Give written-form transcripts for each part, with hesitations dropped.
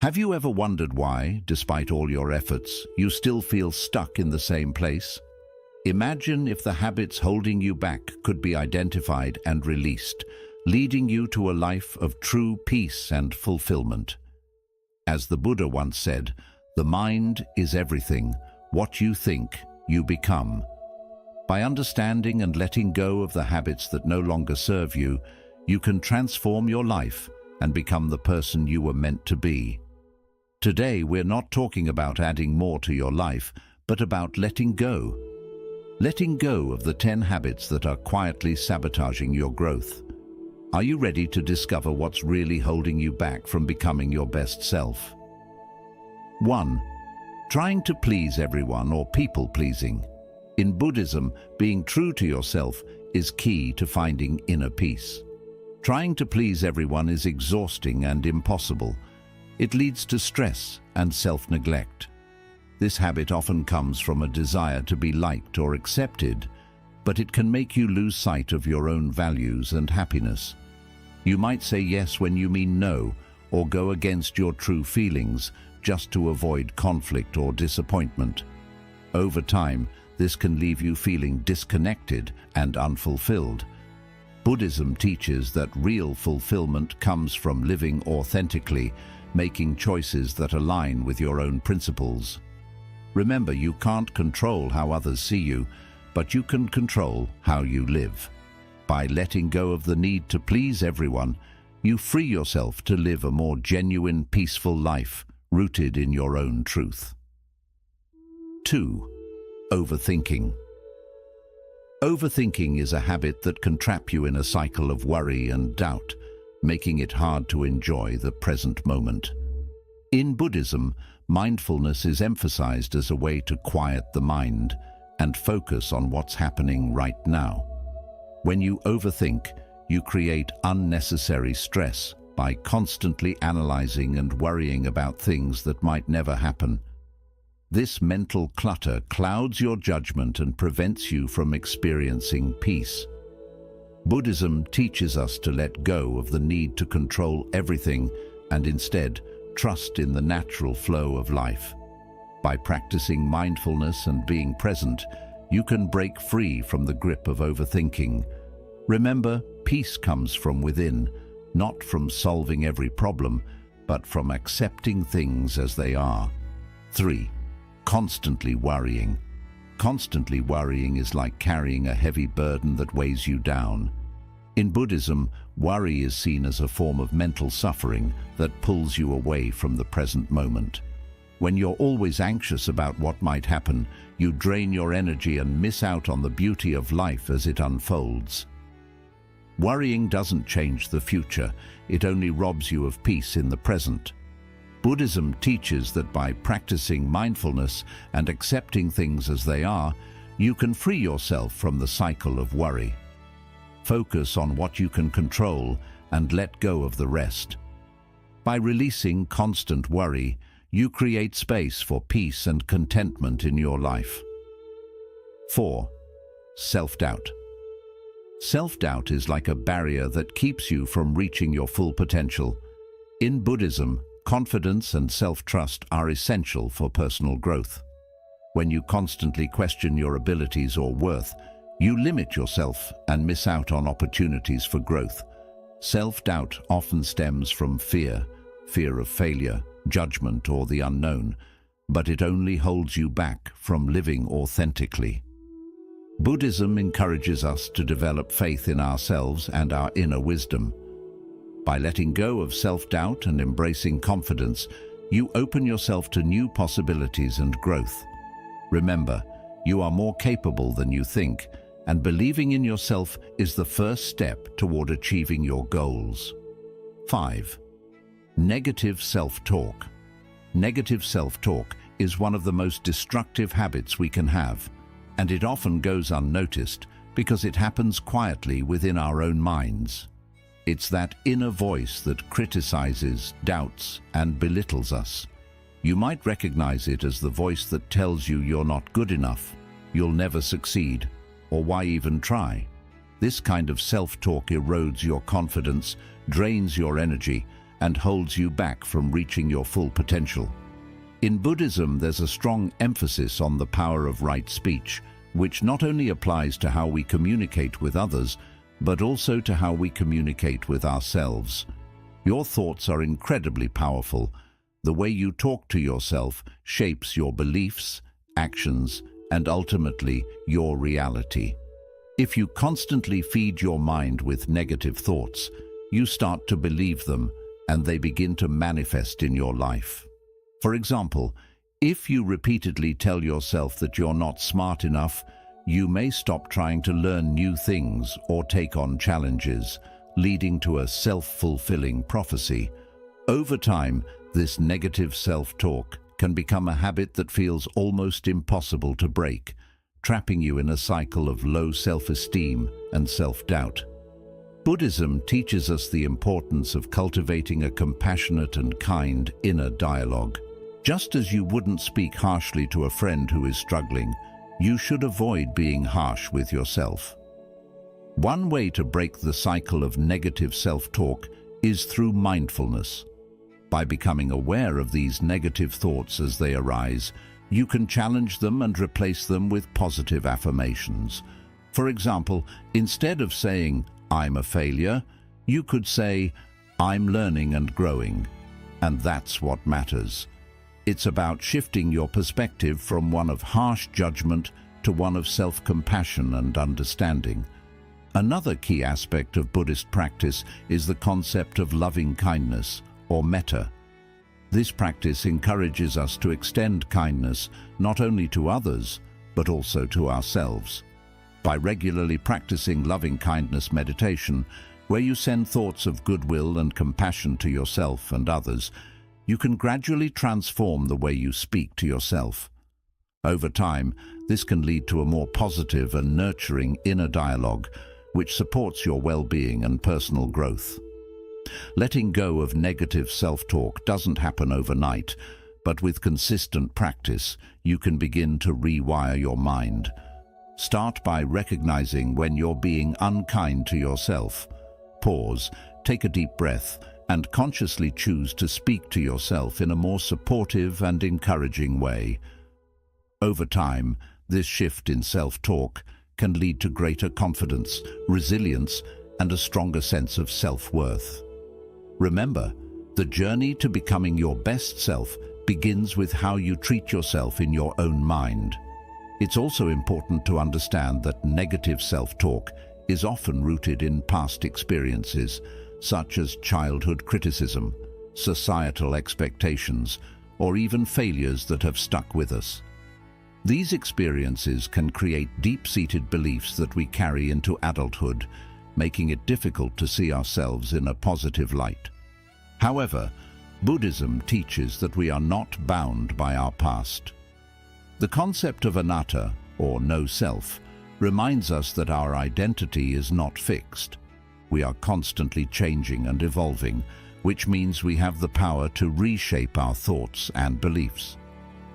Have you ever wondered why, despite all your efforts, you still feel stuck in the same place? Imagine if the habits holding you back could be identified and released, leading you to a life of true peace and fulfillment. As the Buddha once said, "The mind is everything. What you think, you become." By understanding and letting go of the habits that no longer serve you, you can transform your life and become the person you were meant to be. Today, we're not talking about adding more to your life, but about letting go. Letting go of the 10 habits that are quietly sabotaging your growth. Are you ready to discover what's really holding you back from becoming your best self? 1. Trying to please everyone or people-pleasing. In Buddhism, being true to yourself is key to finding inner peace. Trying to please everyone is exhausting and impossible. It leads to stress and self-neglect. This habit often comes from a desire to be liked or accepted, but it can make you lose sight of your own values and happiness. You might say yes when you mean no, or go against your true feelings just to avoid conflict or disappointment. Over time, this can leave you feeling disconnected and unfulfilled. Buddhism teaches that real fulfillment comes from living authentically, making choices that align with your own principles. Remember, you can't control how others see you, but you can control how you live. By letting go of the need to please everyone, you free yourself to live a more genuine, peaceful life, rooted in your own truth. 2. Overthinking. Overthinking is a habit that can trap you in a cycle of worry and doubt, making it hard to enjoy the present moment. In Buddhism, mindfulness is emphasized as a way to quiet the mind and focus on what's happening right now. When you overthink, you create unnecessary stress by constantly analyzing and worrying about things that might never happen. This mental clutter clouds your judgment and prevents you from experiencing peace. Buddhism teaches us to let go of the need to control everything and instead trust in the natural flow of life. By practicing mindfulness and being present, you can break free from the grip of overthinking. Remember, peace comes from within, not from solving every problem, but from accepting things as they are. 3. Constantly worrying. Constantly worrying is like carrying a heavy burden that weighs you down. In Buddhism, worry is seen as a form of mental suffering that pulls you away from the present moment. When you're always anxious about what might happen, you drain your energy and miss out on the beauty of life as it unfolds. Worrying doesn't change the future, it only robs you of peace in the present. Buddhism teaches that by practicing mindfulness and accepting things as they are, you can free yourself from the cycle of worry. Focus on what you can control and let go of the rest. By releasing constant worry, you create space for peace and contentment in your life. 4. Self-doubt. Self-doubt is like a barrier that keeps you from reaching your full potential. In Buddhism, confidence and self-trust are essential for personal growth. When you constantly question your abilities or worth, you limit yourself and miss out on opportunities for growth. Self-doubt often stems from fear of failure, judgment, or the unknown, but it only holds you back from living authentically. Buddhism encourages us to develop faith in ourselves and our inner wisdom. By letting go of self-doubt and embracing confidence, you open yourself to new possibilities and growth. Remember, you are more capable than you think, and believing in yourself is the first step toward achieving your goals. 5. Negative self-talk. Negative self-talk is one of the most destructive habits we can have, and it often goes unnoticed because it happens quietly within our own minds. It's that inner voice that criticizes, doubts, and belittles us. You might recognize it as the voice that tells you you're not good enough, you'll never succeed, or why even try. This kind of self-talk erodes your confidence, drains your energy, and holds you back from reaching your full potential. In Buddhism, there's a strong emphasis on the power of right speech, which not only applies to how we communicate with others, but also to how we communicate with ourselves. Your thoughts are incredibly powerful. The way you talk to yourself shapes your beliefs, actions, and ultimately your reality. If you constantly feed your mind with negative thoughts, you start to believe them, and they begin to manifest in your life. For example, if you repeatedly tell yourself that you're not smart enough, you may stop trying to learn new things or take on challenges, leading to a self-fulfilling prophecy. Over time, this negative self-talk can become a habit that feels almost impossible to break, trapping you in a cycle of low self-esteem and self-doubt. Buddhism teaches us the importance of cultivating a compassionate and kind inner dialogue. Just as you wouldn't speak harshly to a friend who is struggling, you should avoid being harsh with yourself. One way to break the cycle of negative self-talk is through mindfulness. By becoming aware of these negative thoughts as they arise, you can challenge them and replace them with positive affirmations. For example, instead of saying, "I'm a failure," you could say, "I'm learning and growing," and that's what matters. It's about shifting your perspective from one of harsh judgment to one of self-compassion and understanding. Another key aspect of Buddhist practice is the concept of loving kindness, or metta. This practice encourages us to extend kindness not only to others, but also to ourselves. By regularly practicing loving kindness meditation, where you send thoughts of goodwill and compassion to yourself and others, you can gradually transform the way you speak to yourself. Over time, this can lead to a more positive and nurturing inner dialogue, which supports your well-being and personal growth. Letting go of negative self-talk doesn't happen overnight, but with consistent practice, you can begin to rewire your mind. Start by recognizing when you're being unkind to yourself. Pause, take a deep breath, and consciously choose to speak to yourself in a more supportive and encouraging way. Over time, this shift in self-talk can lead to greater confidence, resilience, and a stronger sense of self-worth. Remember, the journey to becoming your best self begins with how you treat yourself in your own mind. It's also important to understand that negative self-talk is often rooted in past experiences, such as childhood criticism, societal expectations, or even failures that have stuck with us. These experiences can create deep-seated beliefs that we carry into adulthood, making it difficult to see ourselves in a positive light. However, Buddhism teaches that we are not bound by our past. The concept of anatta, or no self, reminds us that our identity is not fixed. We are constantly changing and evolving, which means we have the power to reshape our thoughts and beliefs.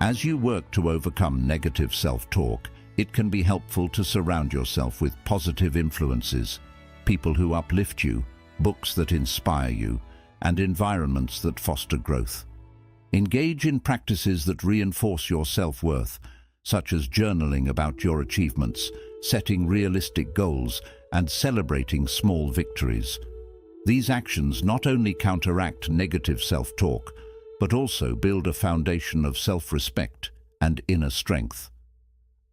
As you work to overcome negative self-talk, it can be helpful to surround yourself with positive influences, people who uplift you, books that inspire you, and environments that foster growth. Engage in practices that reinforce your self-worth, such as journaling about your achievements, setting realistic goals, and celebrating small victories. These actions not only counteract negative self-talk, but also build a foundation of self-respect and inner strength.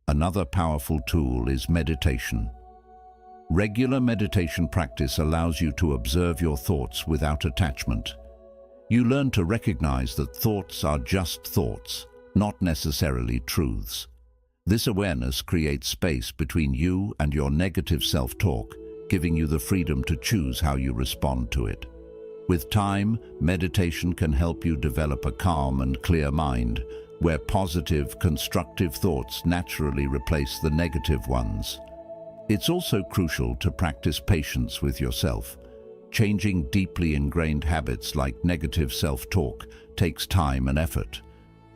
Another powerful tool is meditation. Regular meditation practice allows you to observe your thoughts without attachment. You learn to recognize that thoughts are just thoughts, not necessarily truths. This awareness creates space between you and your negative self-talk, giving you the freedom to choose how you respond to it. With time, meditation can help you develop a calm and clear mind, where positive, constructive thoughts naturally replace the negative ones. It's also crucial to practice patience with yourself. Changing deeply ingrained habits like negative self-talk takes time and effort.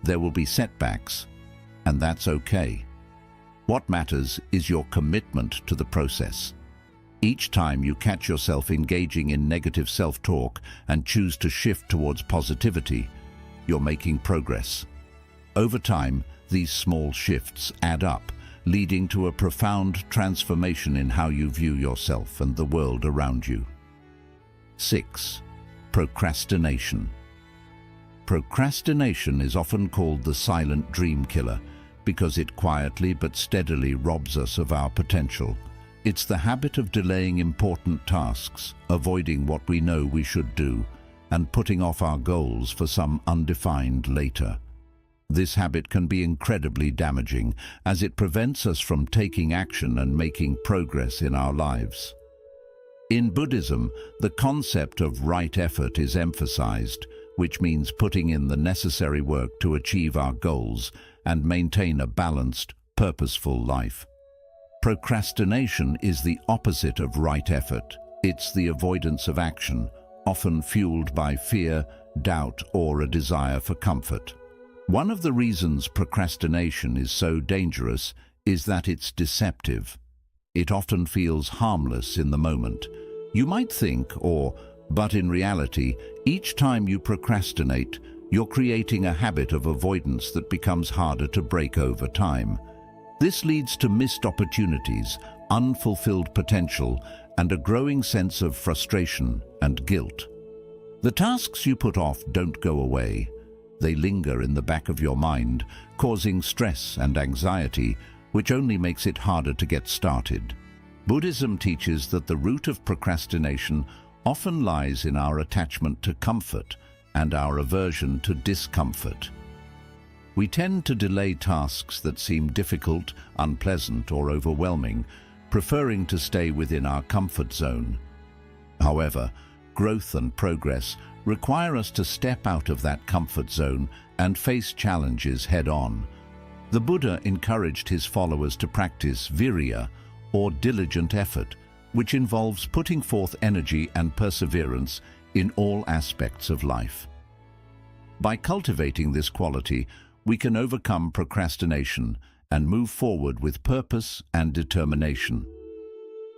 There will be setbacks, and that's okay. What matters is your commitment to the process. Each time you catch yourself engaging in negative self-talk and choose to shift towards positivity, you're making progress. Over time, these small shifts add up, leading to a profound transformation in how you view yourself and the world around you. 6. Procrastination. Procrastination is often called the silent dream killer because it quietly but steadily robs us of our potential. It's the habit of delaying important tasks, avoiding what we know we should do, and putting off our goals for some undefined later. This habit can be incredibly damaging as it prevents us from taking action and making progress in our lives. In Buddhism, the concept of right effort is emphasized, which means putting in the necessary work to achieve our goals and maintain a balanced, purposeful life. Procrastination is the opposite of right effort. It's the avoidance of action, often fueled by fear, doubt, or a desire for comfort. One of the reasons procrastination is so dangerous is that it's deceptive. It often feels harmless in the moment. You might think, but in reality, each time you procrastinate, you're creating a habit of avoidance that becomes harder to break over time. This leads to missed opportunities, unfulfilled potential, and a growing sense of frustration and guilt. The tasks you put off don't go away. They linger in the back of your mind, causing stress and anxiety, which only makes it harder to get started. Buddhism teaches that the root of procrastination often lies in our attachment to comfort and our aversion to discomfort. We tend to delay tasks that seem difficult, unpleasant, or overwhelming, preferring to stay within our comfort zone. However, growth and progress require us to step out of that comfort zone and face challenges head-on. The Buddha encouraged his followers to practice virya, or diligent effort, which involves putting forth energy and perseverance in all aspects of life. By cultivating this quality, we can overcome procrastination and move forward with purpose and determination.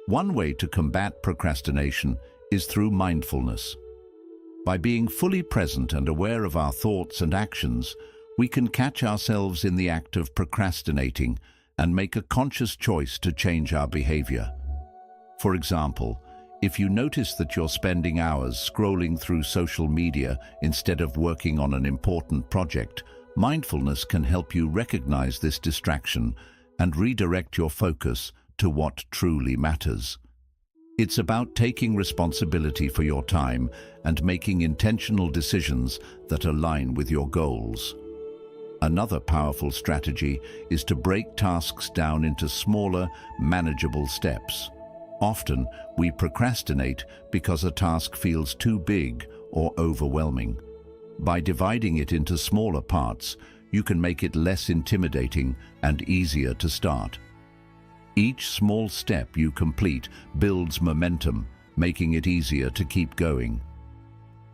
One way to combat procrastination is through mindfulness. By being fully present and aware of our thoughts and actions, we can catch ourselves in the act of procrastinating and make a conscious choice to change our behavior. For example, if you notice that you're spending hours scrolling through social media instead of working on an important project, mindfulness can help you recognize this distraction and redirect your focus to what truly matters. It's about taking responsibility for your time and making intentional decisions that align with your goals. Another powerful strategy is to break tasks down into smaller, manageable steps. Often, we procrastinate because a task feels too big or overwhelming. By dividing it into smaller parts, you can make it less intimidating and easier to start. Each small step you complete builds momentum, making it easier to keep going.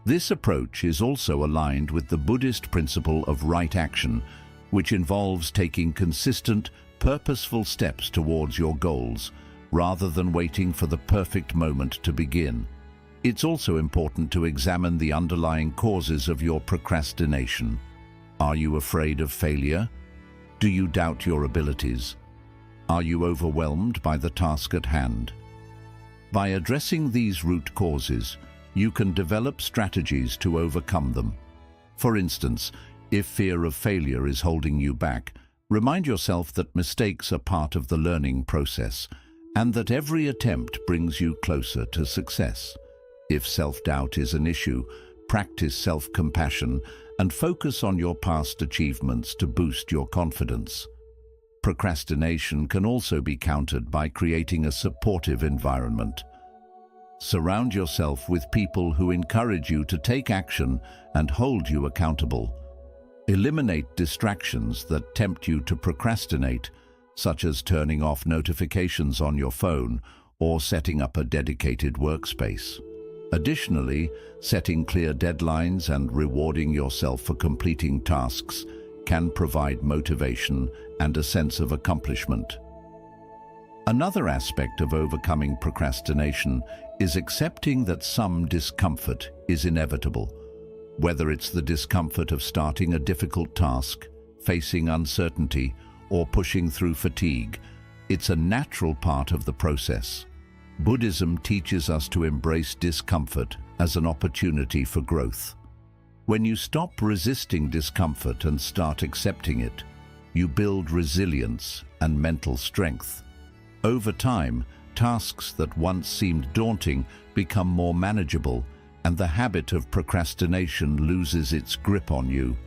This approach is also aligned with the Buddhist principle of right action, which involves taking consistent, purposeful steps towards your goals, rather than waiting for the perfect moment to begin. It's also important to examine the underlying causes of your procrastination. Are you afraid of failure? Do you doubt your abilities? Are you overwhelmed by the task at hand? By addressing these root causes, you can develop strategies to overcome them. For instance, if fear of failure is holding you back, remind yourself that mistakes are part of the learning process and that every attempt brings you closer to success. If self-doubt is an issue, practice self-compassion and focus on your past achievements to boost your confidence. Procrastination can also be countered by creating a supportive environment. Surround yourself with people who encourage you to take action and hold you accountable. Eliminate distractions that tempt you to procrastinate, such as turning off notifications on your phone or setting up a dedicated workspace. Additionally, setting clear deadlines and rewarding yourself for completing tasks can provide motivation and a sense of accomplishment. Another aspect of overcoming procrastination is accepting that some discomfort is inevitable. Whether it's the discomfort of starting a difficult task, facing uncertainty, or pushing through fatigue, it's a natural part of the process. Buddhism teaches us to embrace discomfort as an opportunity for growth. When you stop resisting discomfort and start accepting it, you build resilience and mental strength. Over time, tasks that once seemed daunting become more manageable, and the habit of procrastination loses its grip on you.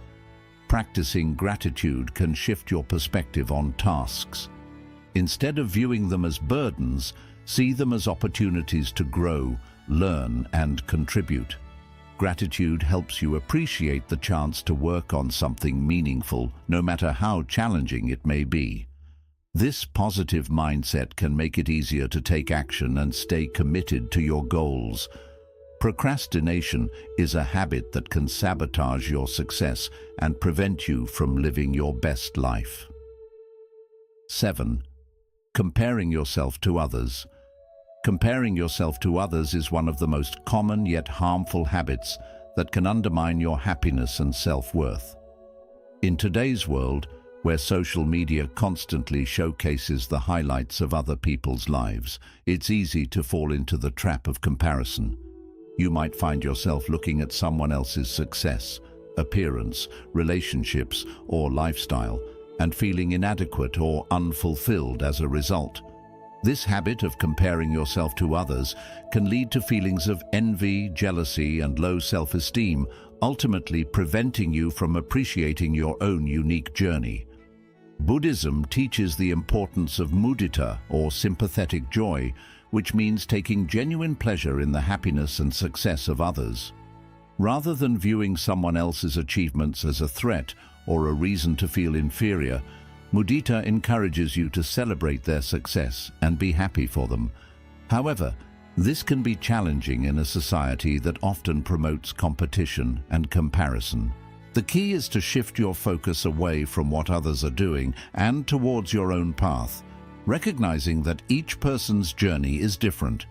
Practicing gratitude can shift your perspective on tasks. Instead of viewing them as burdens, see them as opportunities to grow, learn, and contribute. Gratitude helps you appreciate the chance to work on something meaningful, no matter how challenging it may be. This positive mindset can make it easier to take action and stay committed to your goals. Procrastination is a habit that can sabotage your success and prevent you from living your best life. 7. Comparing yourself to others. Comparing yourself to others is one of the most common yet harmful habits that can undermine your happiness and self-worth. In today's world, where social media constantly showcases the highlights of other people's lives, it's easy to fall into the trap of comparison. You might find yourself looking at someone else's success, appearance, relationships, or lifestyle, and feeling inadequate or unfulfilled as a result. This habit of comparing yourself to others can lead to feelings of envy, jealousy, and low self-esteem, ultimately preventing you from appreciating your own unique journey. Buddhism teaches the importance of mudita, or sympathetic joy, which means taking genuine pleasure in the happiness and success of others. Rather than viewing someone else's achievements as a threat or a reason to feel inferior, mudita encourages you to celebrate their success and be happy for them. However, this can be challenging in a society that often promotes competition and comparison. The key is to shift your focus away from what others are doing and towards your own path, recognizing that each person's journey is different.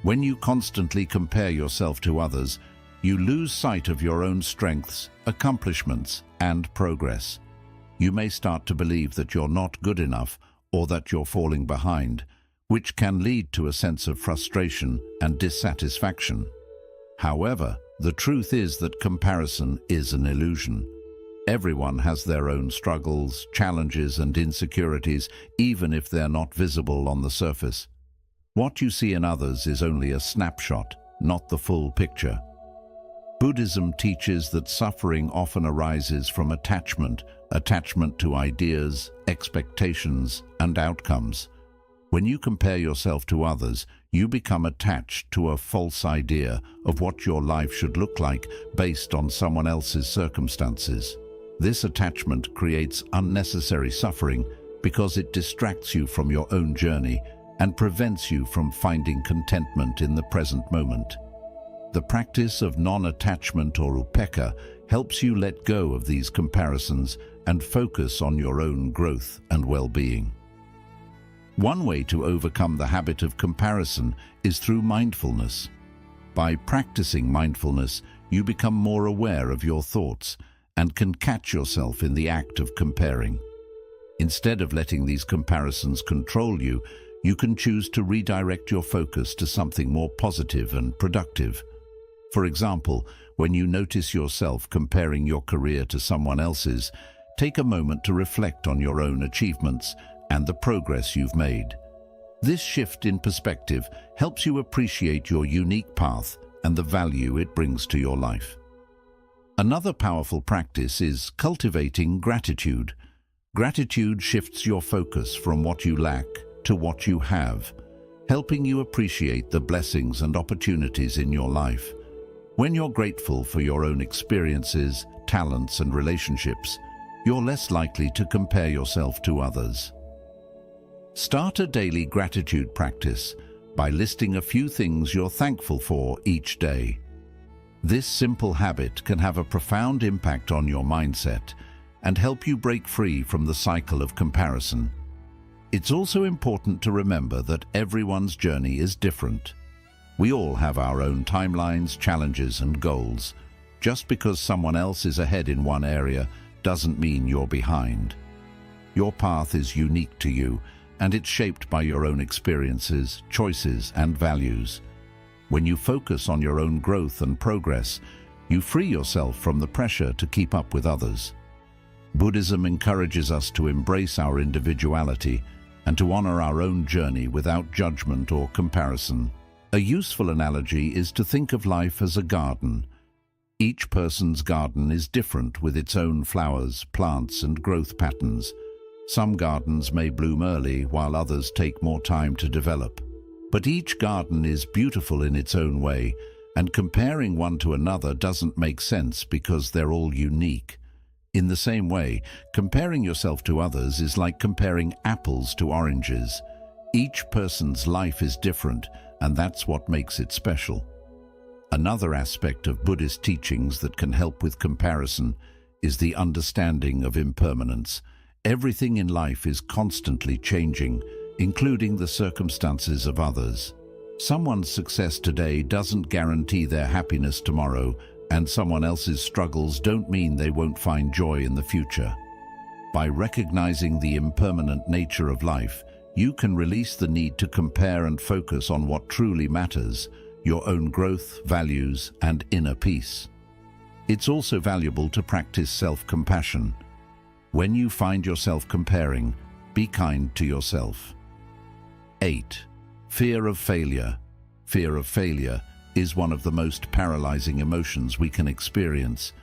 When you constantly compare yourself to others, you lose sight of your own strengths, accomplishments, and progress. You may start to believe that you're not good enough or that you're falling behind, which can lead to a sense of frustration and dissatisfaction. However, the truth is that comparison is an illusion. Everyone has their own struggles, challenges, and insecurities, even if they're not visible on the surface. What you see in others is only a snapshot, not the full picture. Buddhism teaches that suffering often arises from attachment to ideas, expectations, and outcomes. When you compare yourself to others, you become attached to a false idea of what your life should look like based on someone else's circumstances. This attachment creates unnecessary suffering because it distracts you from your own journey and prevents you from finding contentment in the present moment. The practice of non-attachment, or upekkha, helps you let go of these comparisons and focus on your own growth and well-being. One way to overcome the habit of comparison is through mindfulness. By practicing mindfulness, you become more aware of your thoughts and can catch yourself in the act of comparing. Instead of letting these comparisons control you, you can choose to redirect your focus to something more positive and productive. For example, when you notice yourself comparing your career to someone else's, take a moment to reflect on your own achievements and the progress you've made. This shift in perspective helps you appreciate your unique path and the value it brings to your life. Another powerful practice is cultivating gratitude. Gratitude shifts your focus from what you lack to what you have, helping you appreciate the blessings and opportunities in your life. When you're grateful for your own experiences, talents, and relationships, you're less likely to compare yourself to others. Start a daily gratitude practice by listing a few things you're thankful for each day. This simple habit can have a profound impact on your mindset and help you break free from the cycle of comparison. It's also important to remember that everyone's journey is different. We all have our own timelines, challenges, and goals. Just because someone else is ahead in one area doesn't mean you're behind. Your path is unique to you, and it's shaped by your own experiences, choices, and values. When you focus on your own growth and progress, you free yourself from the pressure to keep up with others. Buddhism encourages us to embrace our individuality and to honor our own journey without judgment or comparison. A useful analogy is to think of life as a garden. Each person's garden is different with its own flowers, plants, and growth patterns. Some gardens may bloom early, while others take more time to develop. But each garden is beautiful in its own way, and comparing one to another doesn't make sense because they're all unique. In the same way, comparing yourself to others is like comparing apples to oranges. Each person's life is different, and that's what makes it special. Another aspect of Buddhist teachings that can help with comparison is the understanding of impermanence. Everything in life is constantly changing, including the circumstances of others. Someone's success today doesn't guarantee their happiness tomorrow, and someone else's struggles don't mean they won't find joy in the future. By recognizing the impermanent nature of life, you can release the need to compare and focus on what truly matters, your own growth, values, and inner peace. It's also valuable to practice self-compassion. When you find yourself comparing, be kind to yourself. 8. Fear of failure. Fear of failure is one of the most paralyzing emotions we can experience,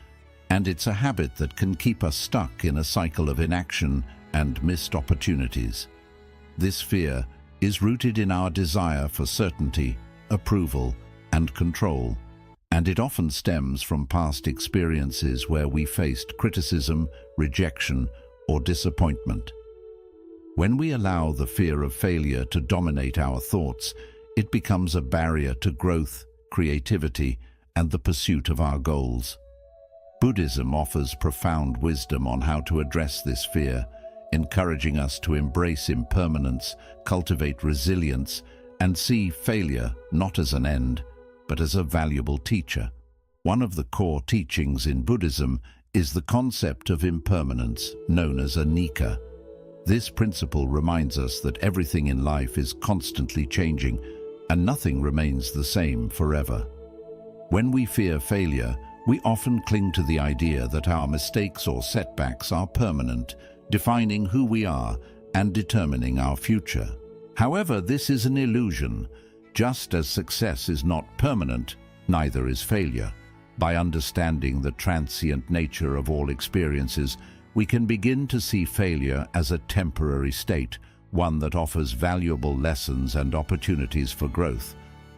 and it's a habit that can keep us stuck in a cycle of inaction and missed opportunities. This fear is rooted in our desire for certainty, approval, and control, and it often stems from past experiences where we faced criticism, rejection, or disappointment. When we allow the fear of failure to dominate our thoughts, it becomes a barrier to growth, creativity, and the pursuit of our goals. Buddhism offers profound wisdom on how to address this fear, encouraging us to embrace impermanence, cultivate resilience, and see failure not as an end, but as a valuable teacher. One of the core teachings in Buddhism is the concept of impermanence, known as anicca. This principle reminds us that everything in life is constantly changing, and nothing remains the same forever. When we fear failure, we often cling to the idea that our mistakes or setbacks are permanent, defining who we are and determining our future. However, this is an illusion. Just as success is not permanent, neither is failure. By understanding the transient nature of all experiences, we can begin to see failure as a temporary state, one that offers valuable lessons and opportunities for growth.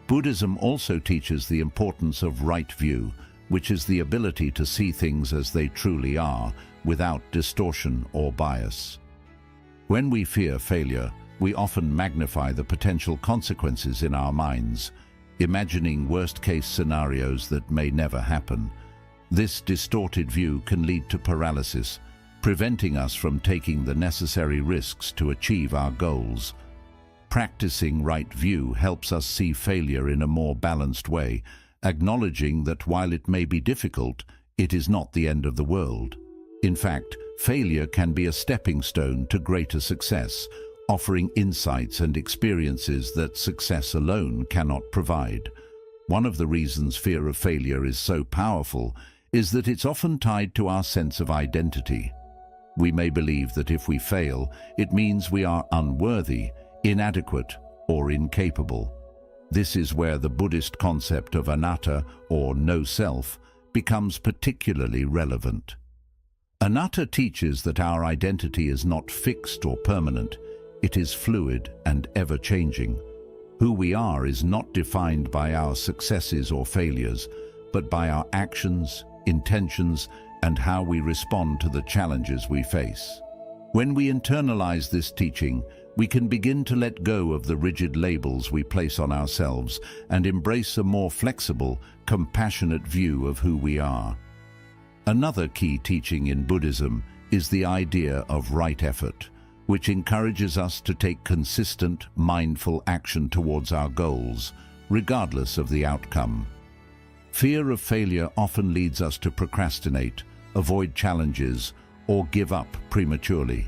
Buddhism also teaches the importance of right view, which is the ability to see things as they truly are, without distortion or bias. When we fear failure, we often magnify the potential consequences in our minds, imagining worst-case scenarios that may never happen. This distorted view can lead to paralysis, preventing us from taking the necessary risks to achieve our goals. Practicing right view helps us see failure in a more balanced way, acknowledging that while it may be difficult, it is not the end of the world. In fact, failure can be a stepping stone to greater success, offering insights and experiences that success alone cannot provide. One of the reasons fear of failure is so powerful is that it's often tied to our sense of identity. We may believe that if we fail, it means we are unworthy, inadequate, or incapable. This is where the Buddhist concept of anatta, or no self, becomes particularly relevant. Anatta teaches that our identity is not fixed or permanent. It is fluid and ever-changing. Who we are is not defined by our successes or failures, but by our actions, intentions, and how we respond to the challenges we face. When we internalize this teaching, we can begin to let go of the rigid labels we place on ourselves and embrace a more flexible, compassionate view of who we are. Another key teaching in Buddhism is the idea of right effort, which encourages us to take consistent, mindful action towards our goals, regardless of the outcome. Fear of failure often leads us to procrastinate, avoid challenges, or give up prematurely.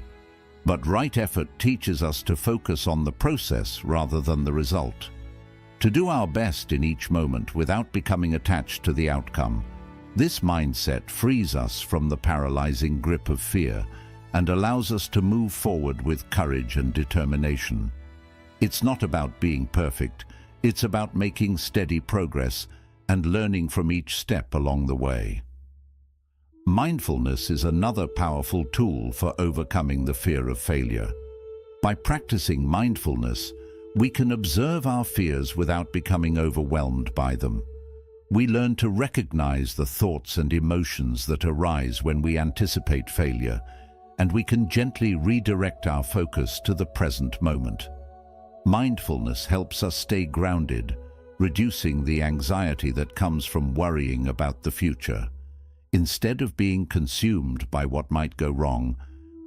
But right effort teaches us to focus on the process rather than the result. To do our best in each moment without becoming attached to the outcome. This mindset frees us from the paralyzing grip of fear and allows us to move forward with courage and determination. It's not about being perfect, it's about making steady progress and learning from each step along the way. Mindfulness is another powerful tool for overcoming the fear of failure. By practicing mindfulness, we can observe our fears without becoming overwhelmed by them. We learn to recognize the thoughts and emotions that arise when we anticipate failure, and we can gently redirect our focus to the present moment. Mindfulness helps us stay grounded, reducing the anxiety that comes from worrying about the future. Instead of being consumed by what might go wrong,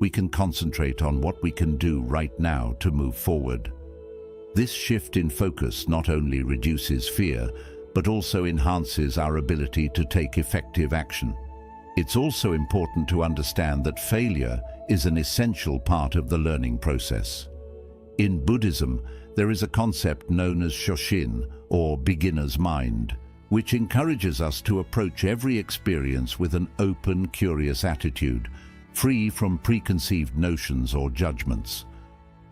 we can concentrate on what we can do right now to move forward. This shift in focus not only reduces fear, but also enhances our ability to take effective action. It's also important to understand that failure is an essential part of the learning process. In Buddhism, there is a concept known as Shoshin, or beginner's mind, which encourages us to approach every experience with an open, curious attitude, free from preconceived notions or judgments.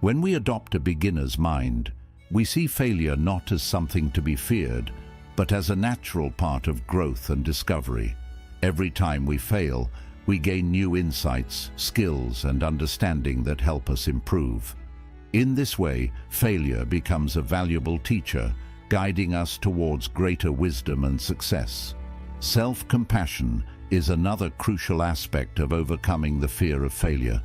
When we adopt a beginner's mind, we see failure not as something to be feared, but as a natural part of growth and discovery. Every time we fail, we gain new insights, skills, and understanding that help us improve. In this way, failure becomes a valuable teacher, guiding us towards greater wisdom and success. Self-compassion is another crucial aspect of overcoming the fear of failure.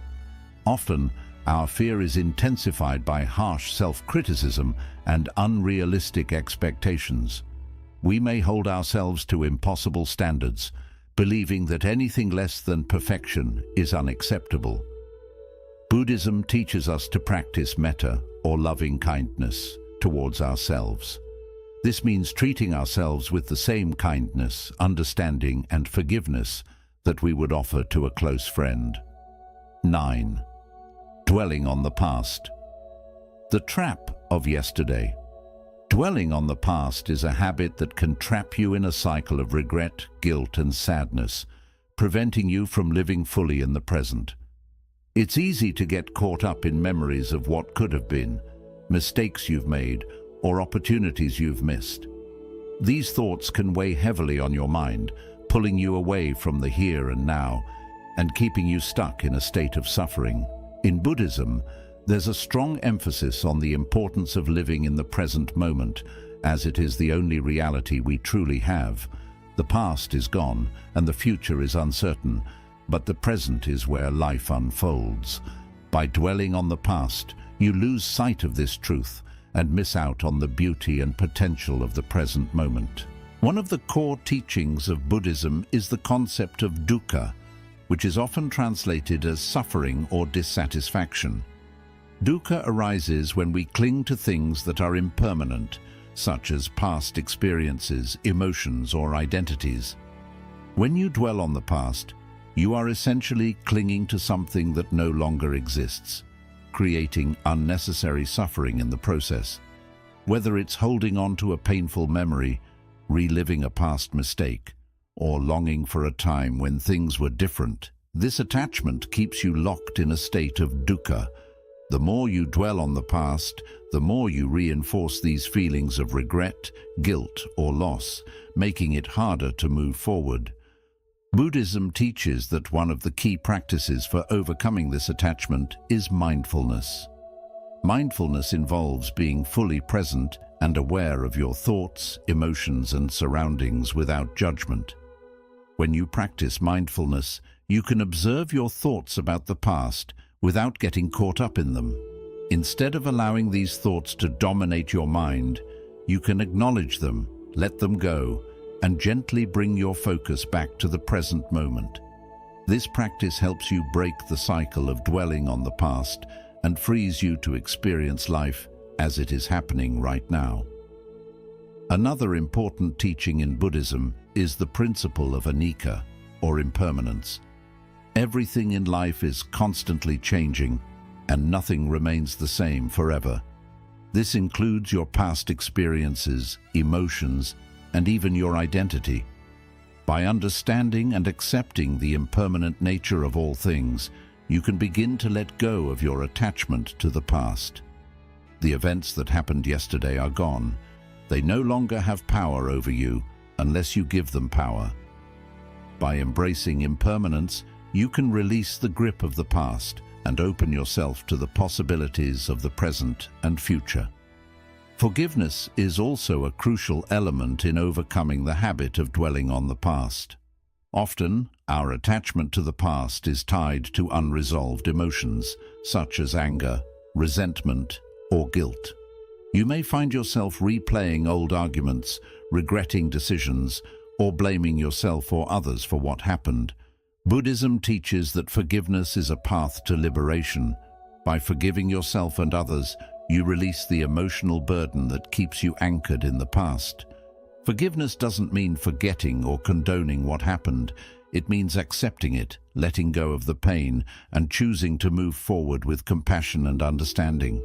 Often, our fear is intensified by harsh self-criticism and unrealistic expectations. We may hold ourselves to impossible standards, believing that anything less than perfection is unacceptable. Buddhism teaches us to practice metta, or loving kindness, towards ourselves. This means treating ourselves with the same kindness, understanding, and forgiveness that we would offer to a close friend. 9. Dwelling on the past. The trap of yesterday. Dwelling on the past is a habit that can trap you in a cycle of regret, guilt, and sadness, preventing you from living fully in the present. It's easy to get caught up in memories of what could have been, mistakes you've made, or opportunities you've missed. These thoughts can weigh heavily on your mind, pulling you away from the here and now, and keeping you stuck in a state of suffering. In Buddhism, there's a strong emphasis on the importance of living in the present moment, as it is the only reality we truly have. The past is gone, and the future is uncertain, but the present is where life unfolds. By dwelling on the past, you lose sight of this truth and miss out on the beauty and potential of the present moment. One of the core teachings of Buddhism is the concept of dukkha, which is often translated as suffering or dissatisfaction. Dukkha arises when we cling to things that are impermanent, such as past experiences, emotions, or identities. When you dwell on the past, you are essentially clinging to something that no longer exists, creating unnecessary suffering in the process. Whether it's holding on to a painful memory, reliving a past mistake, or longing for a time when things were different, this attachment keeps you locked in a state of dukkha. The more you dwell on the past, the more you reinforce these feelings of regret, guilt, or loss, making it harder to move forward. Buddhism teaches that one of the key practices for overcoming this attachment is mindfulness. Mindfulness involves being fully present and aware of your thoughts, emotions, and surroundings without judgment. When you practice mindfulness, you can observe your thoughts about the past without getting caught up in them. Instead of allowing these thoughts to dominate your mind, you can acknowledge them, let them go, and gently bring your focus back to the present moment. This practice helps you break the cycle of dwelling on the past and frees you to experience life as it is happening right now. Another important teaching in Buddhism is the principle of anicca, or impermanence. Everything in life is constantly changing, and nothing remains the same forever. This includes your past experiences, emotions, and even your identity. By understanding and accepting the impermanent nature of all things, you can begin to let go of your attachment to the past. The events that happened yesterday are gone. They no longer have power over you unless you give them power. By embracing impermanence, you can release the grip of the past and open yourself to the possibilities of the present and future. Forgiveness is also a crucial element in overcoming the habit of dwelling on the past. Often, our attachment to the past is tied to unresolved emotions, such as anger, resentment, or guilt. You may find yourself replaying old arguments, regretting decisions, or blaming yourself or others for what happened. Buddhism teaches that forgiveness is a path to liberation. By forgiving yourself and others, you release the emotional burden that keeps you anchored in the past. Forgiveness doesn't mean forgetting or condoning what happened. It means accepting it, letting go of the pain, and choosing to move forward with compassion and understanding.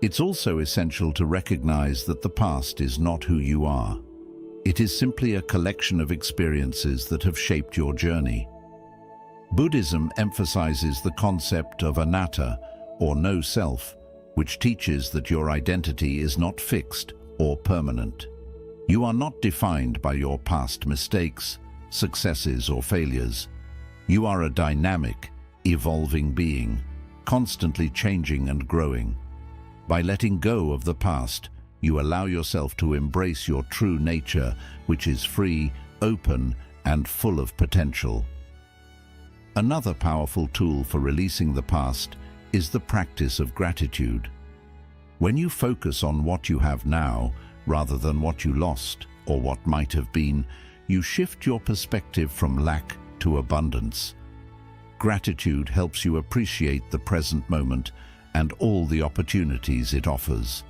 It's also essential to recognize that the past is not who you are. It is simply a collection of experiences that have shaped your journey. Buddhism emphasizes the concept of anatta, or no self, which teaches that your identity is not fixed or permanent. You are not defined by your past mistakes, successes, or failures. You are a dynamic, evolving being, constantly changing and growing. By letting go of the past, you allow yourself to embrace your true nature, which is free, open, and full of potential. Another powerful tool for releasing the past is the practice of gratitude. When you focus on what you have now, rather than what you lost or what might have been, you shift your perspective from lack to abundance. Gratitude helps you appreciate the present moment and all the opportunities it offers.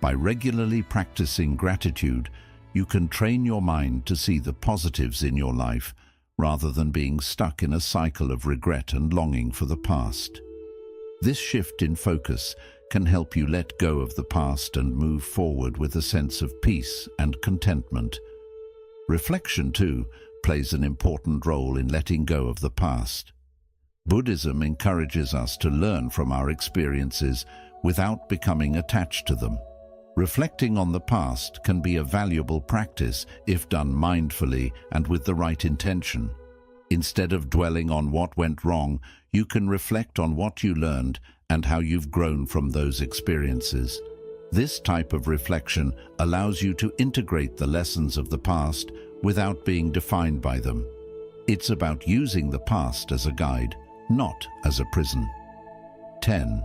By regularly practicing gratitude, you can train your mind to see the positives in your life rather than being stuck in a cycle of regret and longing for the past. This shift in focus can help you let go of the past and move forward with a sense of peace and contentment. Reflection, too, plays an important role in letting go of the past. Buddhism encourages us to learn from our experiences without becoming attached to them. Reflecting on the past can be a valuable practice if done mindfully and with the right intention. Instead of dwelling on what went wrong, you can reflect on what you learned and how you've grown from those experiences. This type of reflection allows you to integrate the lessons of the past without being defined by them. It's about using the past as a guide, not as a prison. 10.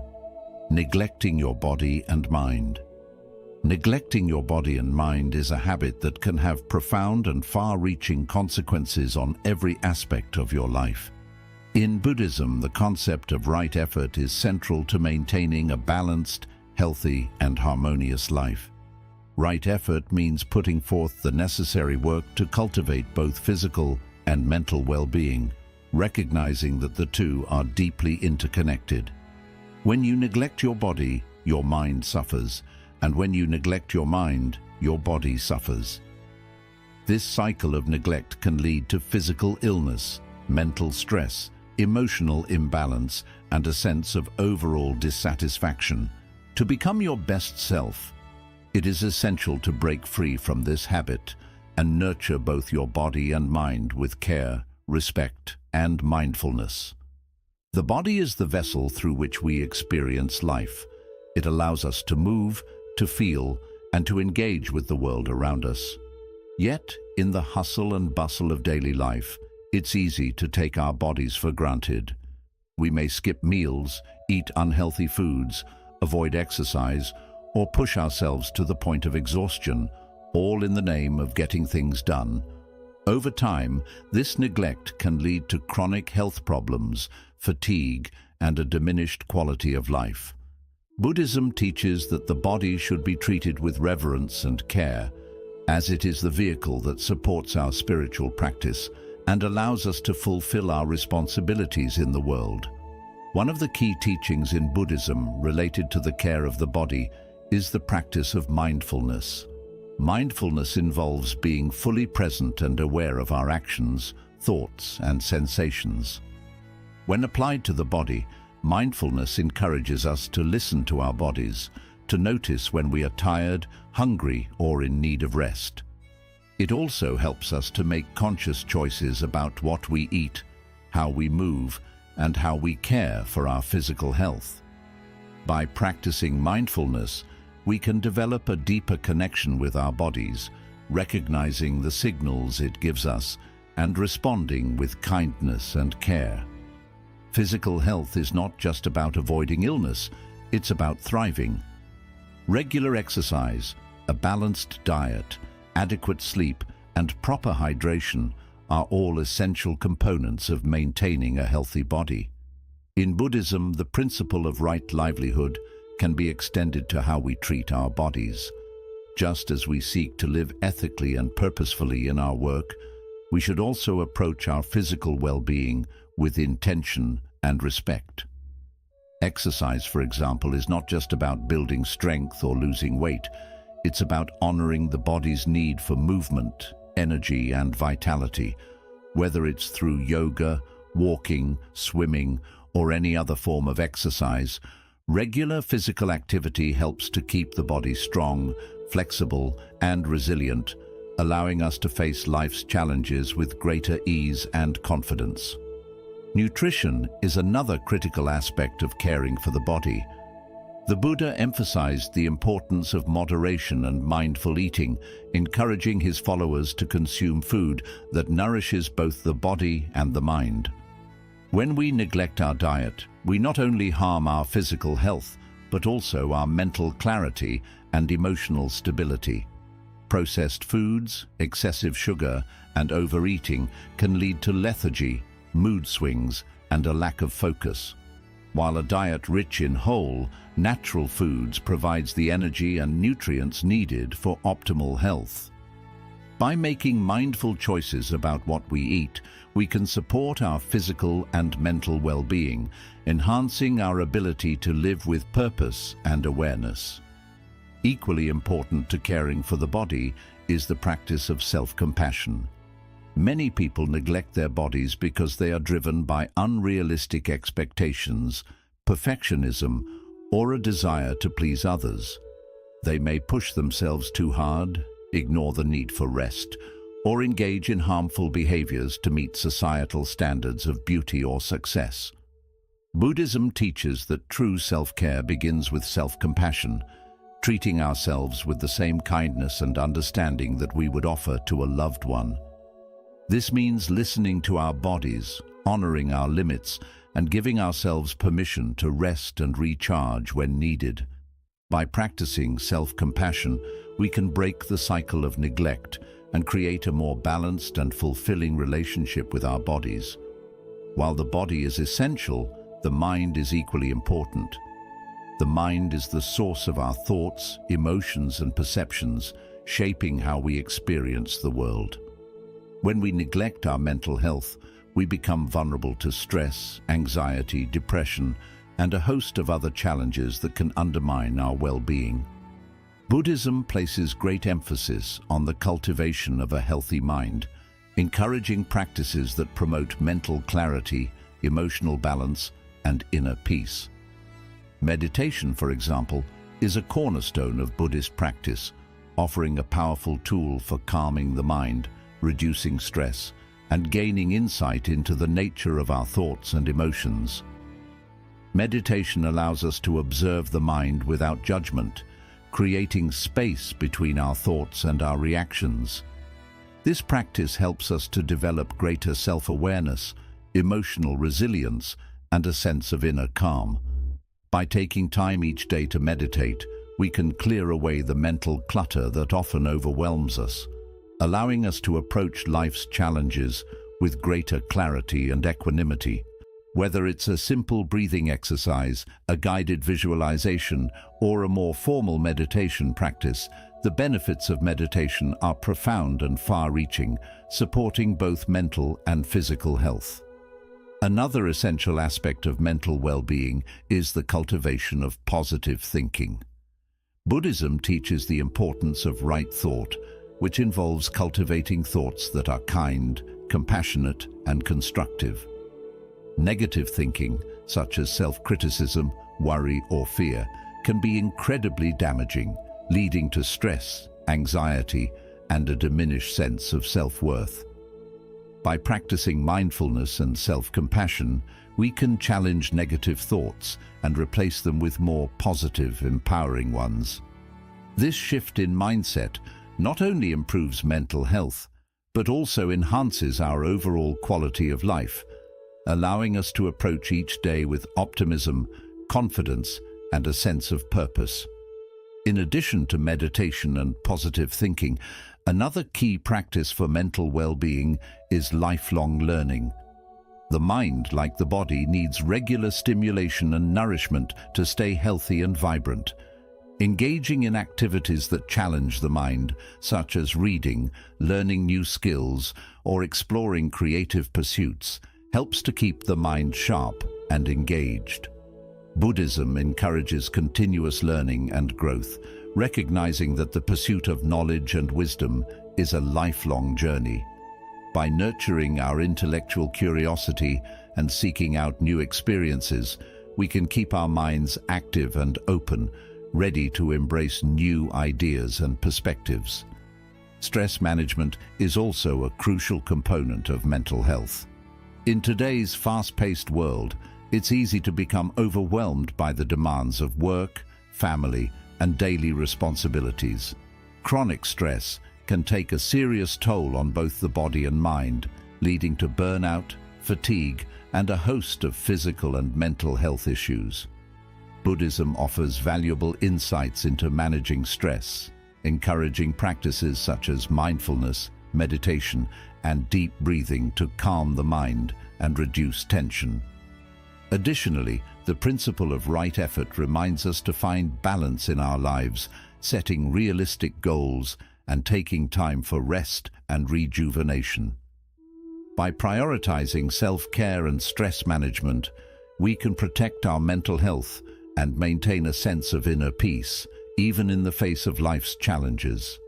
Neglecting your body and mind. Neglecting your body and mind is a habit that can have profound and far-reaching consequences on every aspect of your life. In Buddhism, the concept of right effort is central to maintaining a balanced, healthy, and harmonious life. Right effort means putting forth the necessary work to cultivate both physical and mental well-being, recognizing that the two are deeply interconnected. When you neglect your body, your mind suffers, and when you neglect your mind, your body suffers. This cycle of neglect can lead to physical illness, mental stress, emotional imbalance, and a sense of overall dissatisfaction. To become your best self, it is essential to break free from this habit and nurture both your body and mind with care, respect, and mindfulness. The body is the vessel through which we experience life. It allows us to move, to feel, and to engage with the world around us. Yet, in the hustle and bustle of daily life, it's easy to take our bodies for granted. We may skip meals, eat unhealthy foods, avoid exercise, or push ourselves to the point of exhaustion, all in the name of getting things done. Over time, this neglect can lead to chronic health problems, fatigue, and a diminished quality of life. Buddhism teaches that the body should be treated with reverence and care, as it is the vehicle that supports our spiritual practice and allows us to fulfill our responsibilities in the world. One of the key teachings in Buddhism related to the care of the body is the practice of mindfulness. Mindfulness involves being fully present and aware of our actions, thoughts, and sensations. When applied to the body, mindfulness encourages us to listen to our bodies, to notice when we are tired, hungry, or in need of rest. It also helps us to make conscious choices about what we eat, how we move, and how we care for our physical health. By practicing mindfulness, we can develop a deeper connection with our bodies, recognizing the signals it gives us and responding with kindness and care. Physical health is not just about avoiding illness, it's about thriving. Regular exercise, a balanced diet, adequate sleep, and proper hydration are all essential components of maintaining a healthy body. In Buddhism, the principle of right livelihood can be extended to how we treat our bodies. Just as we seek to live ethically and purposefully in our work, we should also approach our physical well-being with intention and respect. Exercise, for example, is not just about building strength or losing weight. It's about honoring the body's need for movement, energy, and vitality, whether it's through yoga, walking, swimming, or any other form of exercise. Regular physical activity helps to keep the body strong, flexible, and resilient, allowing us to face life's challenges with greater ease and confidence. Nutrition is another critical aspect of caring for the body. The Buddha emphasized the importance of moderation and mindful eating, encouraging his followers to consume food that nourishes both the body and the mind. When we neglect our diet, we not only harm our physical health, but also our mental clarity and emotional stability. Processed foods, excessive sugar, and overeating can lead to lethargy, mood swings, and a lack of focus. While a diet rich in whole, natural foods provides the energy and nutrients needed for optimal health. By making mindful choices about what we eat, we can support our physical and mental well-being, enhancing our ability to live with purpose and awareness. Equally important to caring for the body is the practice of self-compassion. Many people neglect their bodies because they are driven by unrealistic expectations, perfectionism, or a desire to please others. They may push themselves too hard, ignore the need for rest, or engage in harmful behaviors to meet societal standards of beauty or success. Buddhism teaches that true self-care begins with self-compassion, treating ourselves with the same kindness and understanding that we would offer to a loved one. This means listening to our bodies, honoring our limits, and giving ourselves permission to rest and recharge when needed. By practicing self-compassion, we can break the cycle of neglect and create a more balanced and fulfilling relationship with our bodies. While the body is essential, the mind is equally important. The mind is the source of our thoughts, emotions, and perceptions, shaping how we experience the world. When we neglect our mental health, we become vulnerable to stress, anxiety, depression, and a host of other challenges that can undermine our well-being. Buddhism places great emphasis on the cultivation of a healthy mind, encouraging practices that promote mental clarity, emotional balance, and inner peace. Meditation, for example, is a cornerstone of Buddhist practice, offering a powerful tool for calming the mind, reducing stress, and gaining insight into the nature of our thoughts and emotions. Meditation allows us to observe the mind without judgment, creating space between our thoughts and our reactions. This practice helps us to develop greater self-awareness, emotional resilience, and a sense of inner calm. By taking time each day to meditate, we can clear away the mental clutter that often overwhelms us, allowing us to approach life's challenges with greater clarity and equanimity. Whether it's a simple breathing exercise, a guided visualization, or a more formal meditation practice, the benefits of meditation are profound and far-reaching, supporting both mental and physical health. Another essential aspect of mental well-being is the cultivation of positive thinking. Buddhism teaches the importance of right thought, which involves cultivating thoughts that are kind, compassionate, and constructive. Negative thinking, such as self-criticism, worry, or fear, can be incredibly damaging, leading to stress, anxiety, and a diminished sense of self-worth. By practicing mindfulness and self-compassion, we can challenge negative thoughts and replace them with more positive, empowering ones. This shift in mindset not only improves mental health, but also enhances our overall quality of life, allowing us to approach each day with optimism, confidence, and a sense of purpose. In addition to meditation and positive thinking, another key practice for mental well-being is lifelong learning. The mind, like the body, needs regular stimulation and nourishment to stay healthy and vibrant. Engaging in activities that challenge the mind, such as reading, learning new skills, or exploring creative pursuits, helps to keep the mind sharp and engaged. Buddhism encourages continuous learning and growth, recognizing that the pursuit of knowledge and wisdom is a lifelong journey. By nurturing our intellectual curiosity and seeking out new experiences, we can keep our minds active and open, ready to embrace new ideas and perspectives. Stress management is also a crucial component of mental health. In today's fast-paced world, it's easy to become overwhelmed by the demands of work, family, and daily responsibilities. Chronic stress can take a serious toll on both the body and mind, leading to burnout, fatigue, and a host of physical and mental health issues. Buddhism offers valuable insights into managing stress, encouraging practices such as mindfulness, meditation, and deep breathing to calm the mind and reduce tension. Additionally, the principle of right effort reminds us to find balance in our lives, setting realistic goals and taking time for rest and rejuvenation. By prioritizing self-care and stress management, we can protect our mental health and maintain a sense of inner peace, even in the face of life's challenges.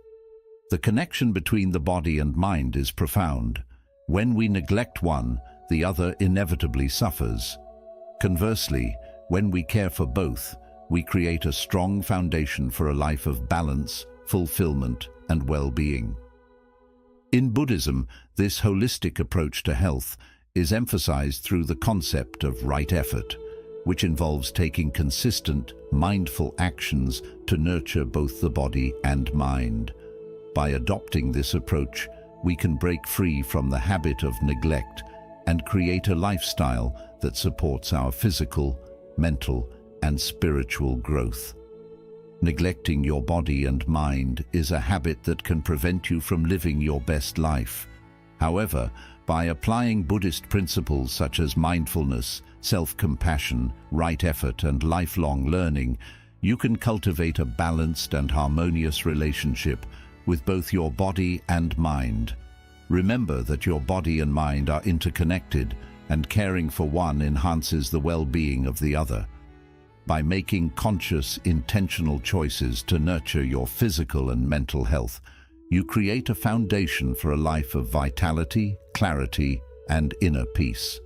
The connection between the body and mind is profound. When we neglect one, the other inevitably suffers. Conversely, when we care for both, we create a strong foundation for a life of balance, fulfillment, and well-being. In Buddhism, this holistic approach to health is emphasized through the concept of right effort, which involves taking consistent, mindful actions to nurture both the body and mind. By adopting this approach, we can break free from the habit of neglect and create a lifestyle that supports our physical, mental, and spiritual growth. Neglecting your body and mind is a habit that can prevent you from living your best life. However, by applying Buddhist principles such as mindfulness, self-compassion, right effort, and lifelong learning, you can cultivate a balanced and harmonious relationship with both your body and mind. Remember that your body and mind are interconnected, and caring for one enhances the well-being of the other. By making conscious, intentional choices to nurture your physical and mental health, you create a foundation for a life of vitality, clarity, and inner peace.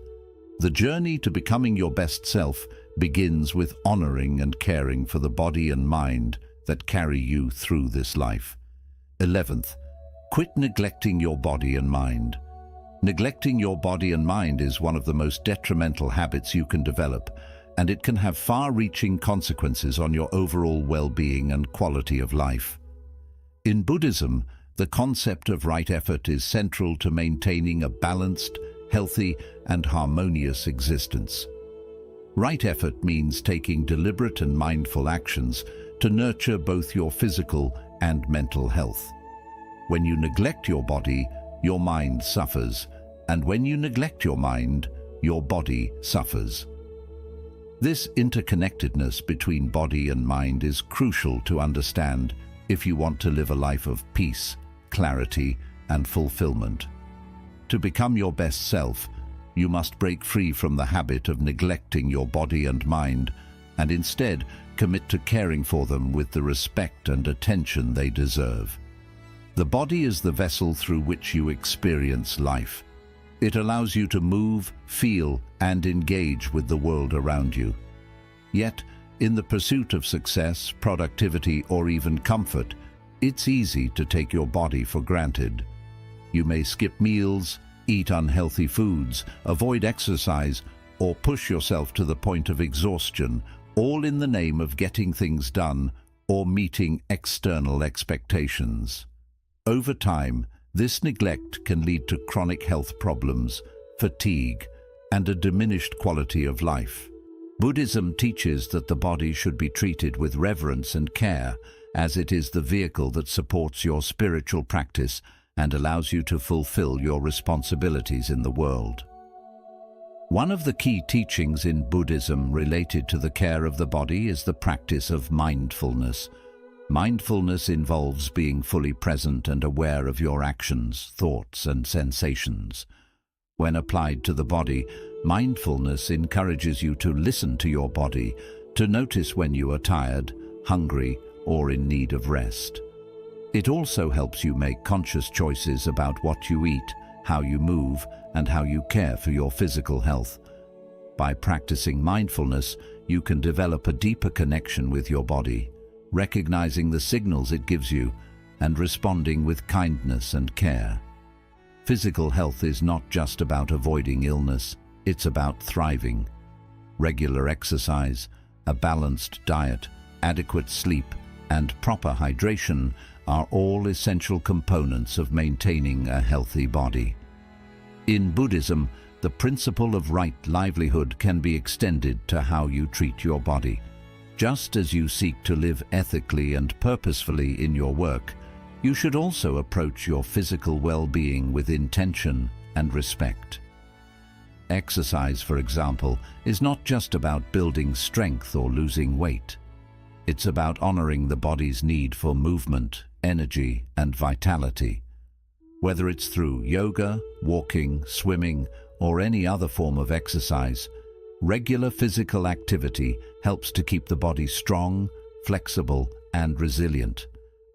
The journey to becoming your best self begins with honoring and caring for the body and mind that carry you through this life. 11th, quit neglecting your body and mind. Neglecting your body and mind is one of the most detrimental habits you can develop, and it can have far-reaching consequences on your overall well-being and quality of life. In Buddhism, the concept of right effort is central to maintaining a balanced, healthy, and harmonious existence. Right effort means taking deliberate and mindful actions to nurture both your physical and mental health. When you neglect your body, your mind suffers, and when you neglect your mind, your body suffers. This interconnectedness between body and mind is crucial to understand if you want to live a life of peace, clarity, and fulfillment. To become your best self, you must break free from the habit of neglecting your body and mind, and instead commit to caring for them with the respect and attention they deserve. The body is the vessel through which you experience life. It allows you to move, feel, and engage with the world around you. Yet, in the pursuit of success, productivity, or even comfort, it's easy to take your body for granted. You may skip meals, eat unhealthy foods, avoid exercise, or push yourself to the point of exhaustion, all in the name of getting things done or meeting external expectations. Over time, this neglect can lead to chronic health problems, fatigue, and a diminished quality of life. Buddhism teaches that the body should be treated with reverence and care, as it is the vehicle that supports your spiritual practice and allows you to fulfill your responsibilities in the world. One of the key teachings in Buddhism related to the care of the body is the practice of mindfulness. Mindfulness involves being fully present and aware of your actions, thoughts, and sensations. When applied to the body, mindfulness encourages you to listen to your body, to notice when you are tired, hungry, or in need of rest. It also helps you make conscious choices about what you eat, how you move, and how you care for your physical health. By practicing mindfulness, you can develop a deeper connection with your body, recognizing the signals it gives you and responding with kindness and care. Physical health is not just about avoiding illness, it's about thriving. Regular exercise, a balanced diet, adequate sleep, and proper hydration are all essential components of maintaining a healthy body. In Buddhism, the principle of right livelihood can be extended to how you treat your body. Just as you seek to live ethically and purposefully in your work, you should also approach your physical well-being with intention and respect. Exercise, for example, is not just about building strength or losing weight. It's about honoring the body's need for movement, energy, and vitality. Whether it's through yoga, walking, swimming, or any other form of exercise, regular physical activity helps to keep the body strong, flexible, and resilient,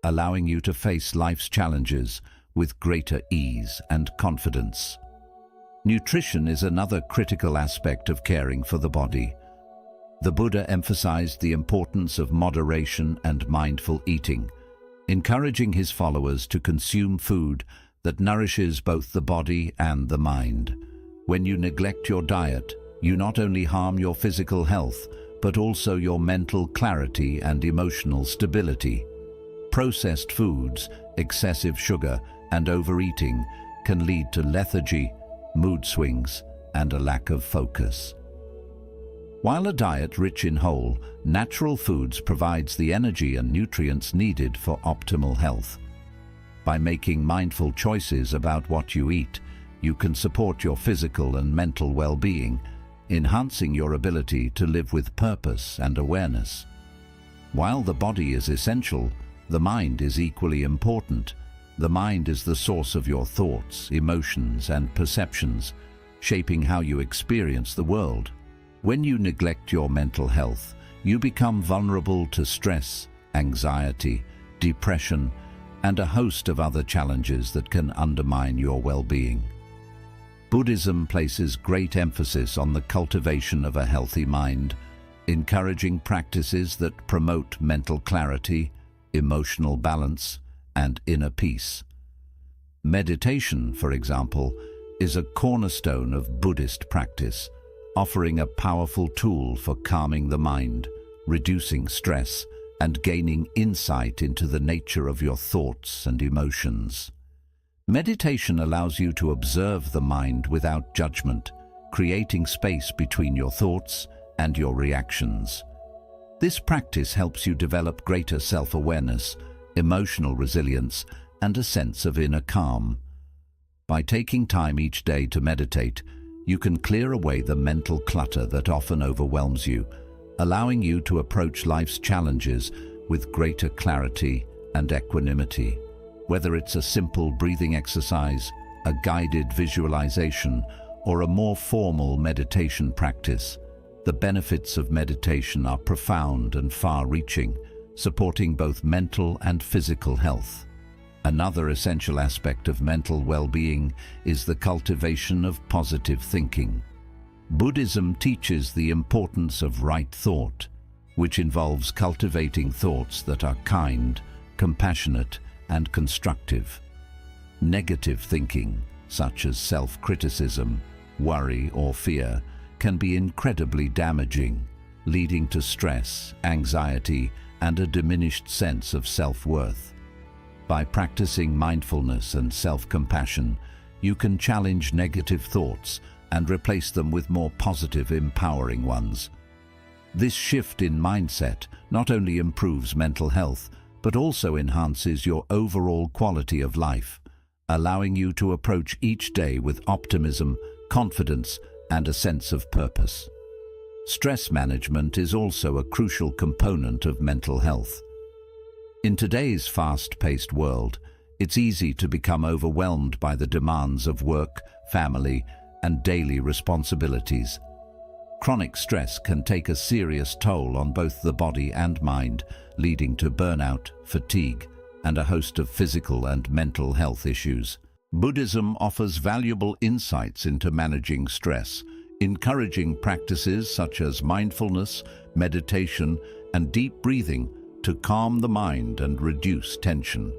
allowing you to face life's challenges with greater ease and confidence. Nutrition is another critical aspect of caring for the body. The Buddha emphasized the importance of moderation and mindful eating, encouraging his followers to consume food that nourishes both the body and the mind. When you neglect your diet, you not only harm your physical health, but also your mental clarity and emotional stability. Processed foods, excessive sugar, and overeating can lead to lethargy, mood swings, and a lack of focus. While a diet rich in whole, natural foods provides the energy and nutrients needed for optimal health. By making mindful choices about what you eat, you can support your physical and mental well-being, enhancing your ability to live with purpose and awareness. While the body is essential, the mind is equally important. The mind is the source of your thoughts, emotions, and perceptions, shaping how you experience the world. When you neglect your mental health, you become vulnerable to stress, anxiety, depression, and a host of other challenges that can undermine your well-being. Buddhism places great emphasis on the cultivation of a healthy mind, encouraging practices that promote mental clarity, emotional balance, and inner peace. Meditation, for example, is a cornerstone of Buddhist practice, offering a powerful tool for calming the mind, reducing stress, and gaining insight into the nature of your thoughts and emotions. Meditation allows you to observe the mind without judgment, creating space between your thoughts and your reactions. This practice helps you develop greater self-awareness, emotional resilience, and a sense of inner calm. By taking time each day to meditate, you can clear away the mental clutter that often overwhelms you, allowing you to approach life's challenges with greater clarity and equanimity. Whether it's a simple breathing exercise, a guided visualization, or a more formal meditation practice, the benefits of meditation are profound and far-reaching, supporting both mental and physical health. Another essential aspect of mental well-being is the cultivation of positive thinking. Buddhism teaches the importance of right thought, which involves cultivating thoughts that are kind, compassionate, and constructive. Negative thinking, such as self-criticism, worry, or fear, can be incredibly damaging, leading to stress, anxiety, and a diminished sense of self-worth. By practicing mindfulness and self-compassion, you can challenge negative thoughts and replace them with more positive, empowering ones. This shift in mindset not only improves mental health, but also enhances your overall quality of life, allowing you to approach each day with optimism, confidence, and a sense of purpose. Stress management is also a crucial component of mental health. In today's fast-paced world, it's easy to become overwhelmed by the demands of work, family, and daily responsibilities. Chronic stress can take a serious toll on both the body and mind, leading to burnout, fatigue, and a host of physical and mental health issues. Buddhism offers valuable insights into managing stress, encouraging practices such as mindfulness, meditation, and deep breathing to calm the mind and reduce tension.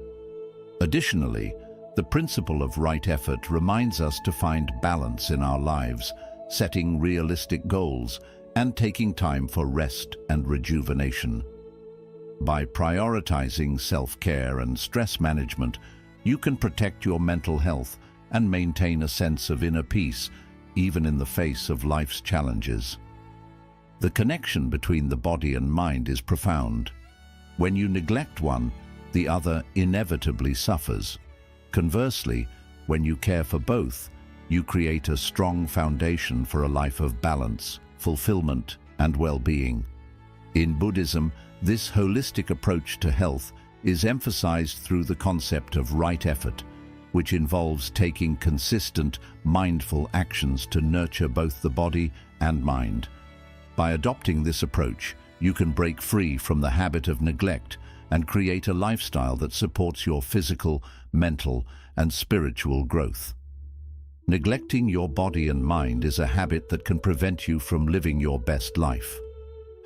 Additionally, the principle of right effort reminds us to find balance in our lives, setting realistic goals and taking time for rest and rejuvenation. By prioritizing self-care and stress management, you can protect your mental health and maintain a sense of inner peace, even in the face of life's challenges. The connection between the body and mind is profound. When you neglect one, the other inevitably suffers. Conversely, when you care for both, you create a strong foundation for a life of balance, fulfillment, and well-being. In Buddhism, this holistic approach to health is emphasized through the concept of right effort, which involves taking consistent, mindful actions to nurture both the body and mind. By adopting this approach, you can break free from the habit of neglect and create a lifestyle that supports your physical, mental, and spiritual growth. Neglecting your body and mind is a habit that can prevent you from living your best life.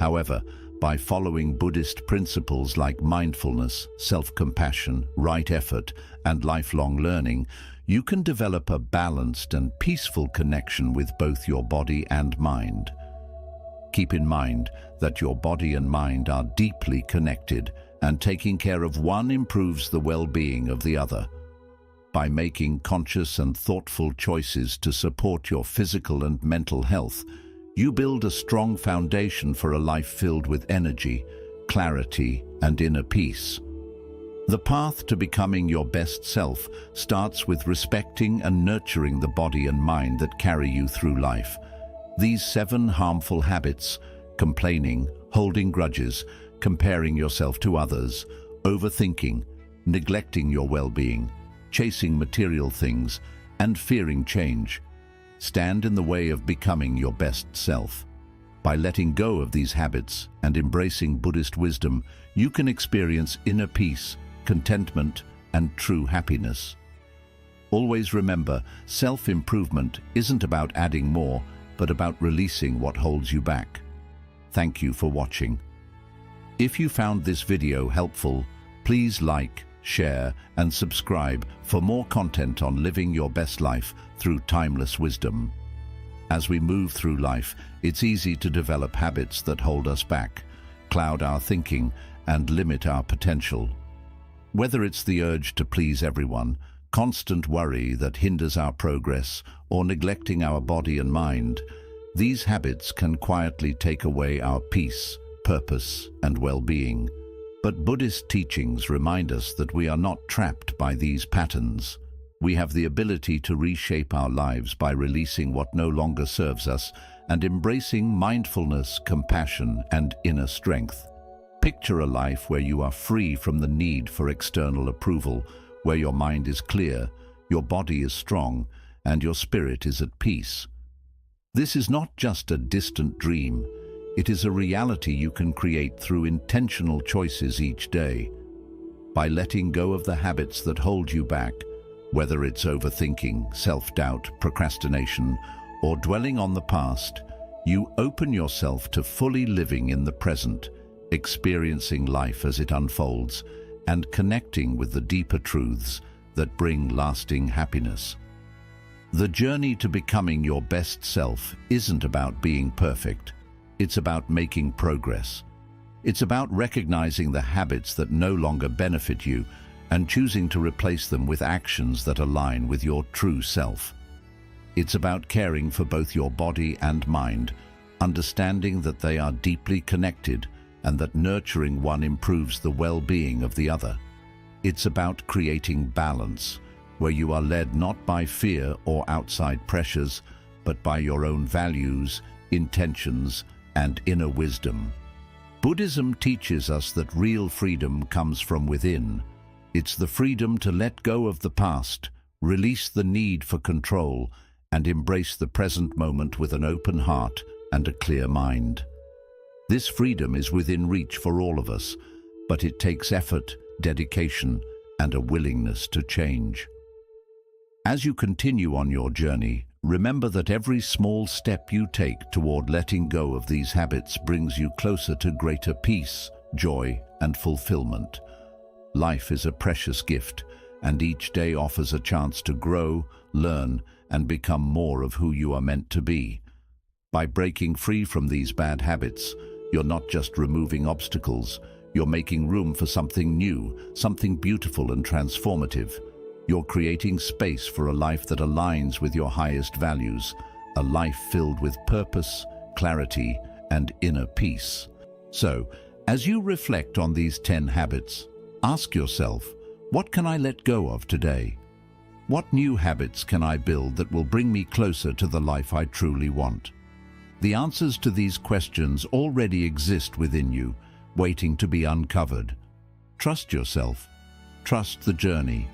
However, by following Buddhist principles like mindfulness, self-compassion, right effort, and lifelong learning, you can develop a balanced and peaceful connection with both your body and mind. Keep in mind that your body and mind are deeply connected, and taking care of one improves the well-being of the other. By making conscious and thoughtful choices to support your physical and mental health, you build a strong foundation for a life filled with energy, clarity, and inner peace. The path to becoming your best self starts with respecting and nurturing the body and mind that carry you through life. These 7 harmful habits, complaining, holding grudges, comparing yourself to others, overthinking, neglecting your well-being, chasing material things, and fearing change, stand in the way of becoming your best self. By letting go of these habits and embracing Buddhist wisdom, you can experience inner peace, contentment, and true happiness. Always remember, self-improvement isn't about adding more, but about releasing what holds you back. Thank you for watching. If you found this video helpful, please like, share, and subscribe for more content on living your best life through timeless wisdom. As we move through life, it's easy to develop habits that hold us back, cloud our thinking, and limit our potential. Whether it's the urge to please everyone, constant worry that hinders our progress, or neglecting our body and mind, these habits can quietly take away our peace, purpose, and well-being. But Buddhist teachings remind us that we are not trapped by these patterns. We have the ability to reshape our lives by releasing what no longer serves us and embracing mindfulness, compassion, and inner strength. Picture a life where you are free from the need for external approval, where your mind is clear, your body is strong, and your spirit is at peace. This is not just a distant dream. It is a reality you can create through intentional choices each day. By letting go of the habits that hold you back, whether it's overthinking, self-doubt, procrastination, or dwelling on the past, you open yourself to fully living in the present, experiencing life as it unfolds, and connecting with the deeper truths that bring lasting happiness. The journey to becoming your best self isn't about being perfect. It's about making progress. It's about recognizing the habits that no longer benefit you and choosing to replace them with actions that align with your true self. It's about caring for both your body and mind, understanding that they are deeply connected and that nurturing one improves the well-being of the other. It's about creating balance, where you are led not by fear or outside pressures, but by your own values, intentions, and inner wisdom. Buddhism teaches us that real freedom comes from within. It's the freedom to let go of the past, release the need for control, and embrace the present moment with an open heart and a clear mind. This freedom is within reach for all of us, but it takes effort, dedication, and a willingness to change. As you continue on your journey, remember that every small step you take toward letting go of these habits brings you closer to greater peace, joy, and fulfillment. Life is a precious gift, and each day offers a chance to grow, learn, and become more of who you are meant to be. By breaking free from these bad habits, you're not just removing obstacles, you're making room for something new, something beautiful and transformative. You're creating space for a life that aligns with your highest values, a life filled with purpose, clarity, and inner peace. So, as you reflect on these 10 habits, ask yourself, what can I let go of today? What new habits can I build that will bring me closer to the life I truly want? The answers to these questions already exist within you, waiting to be uncovered. Trust yourself, trust the journey,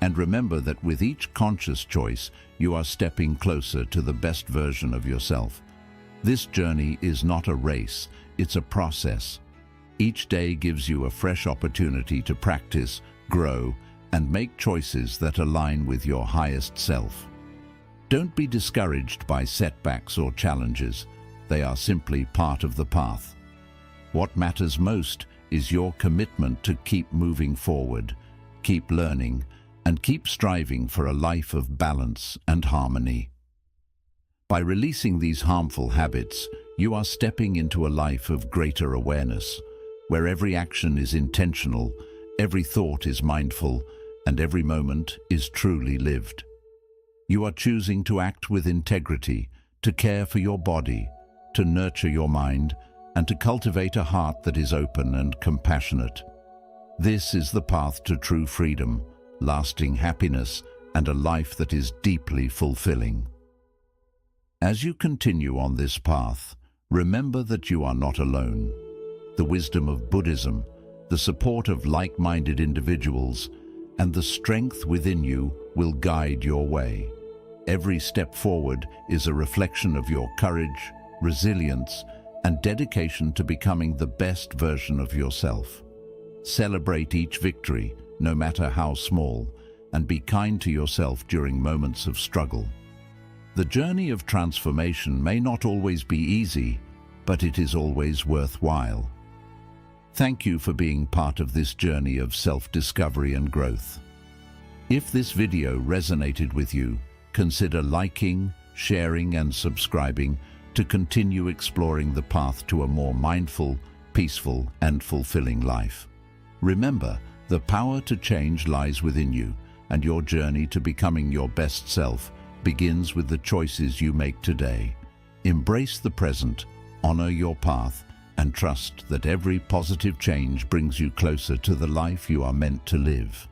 and remember that with each conscious choice, you are stepping closer to the best version of yourself. This journey is not a race, it's a process. Each day gives you a fresh opportunity to practice, grow, and make choices that align with your highest self. Don't be discouraged by setbacks or challenges. They are simply part of the path. What matters most is your commitment to keep moving forward, keep learning, and keep striving for a life of balance and harmony. By releasing these harmful habits, you are stepping into a life of greater awareness, where every action is intentional, every thought is mindful, and every moment is truly lived. You are choosing to act with integrity, to care for your body, to nurture your mind, and to cultivate a heart that is open and compassionate. This is the path to true freedom, lasting happiness, and a life that is deeply fulfilling. As you continue on this path, remember that you are not alone. The wisdom of Buddhism, the support of like-minded individuals, and the strength within you will guide your way. Every step forward is a reflection of your courage, resilience, and dedication to becoming the best version of yourself. Celebrate each victory, no matter how small, and be kind to yourself during moments of struggle. The journey of transformation may not always be easy, but it is always worthwhile. Thank you for being part of this journey of self-discovery and growth. If this video resonated with you, consider liking, sharing, and subscribing to continue exploring the path to a more mindful, peaceful, and fulfilling life. Remember, the power to change lies within you, and your journey to becoming your best self begins with the choices you make today. Embrace the present, honor your path, and trust that every positive change brings you closer to the life you are meant to live.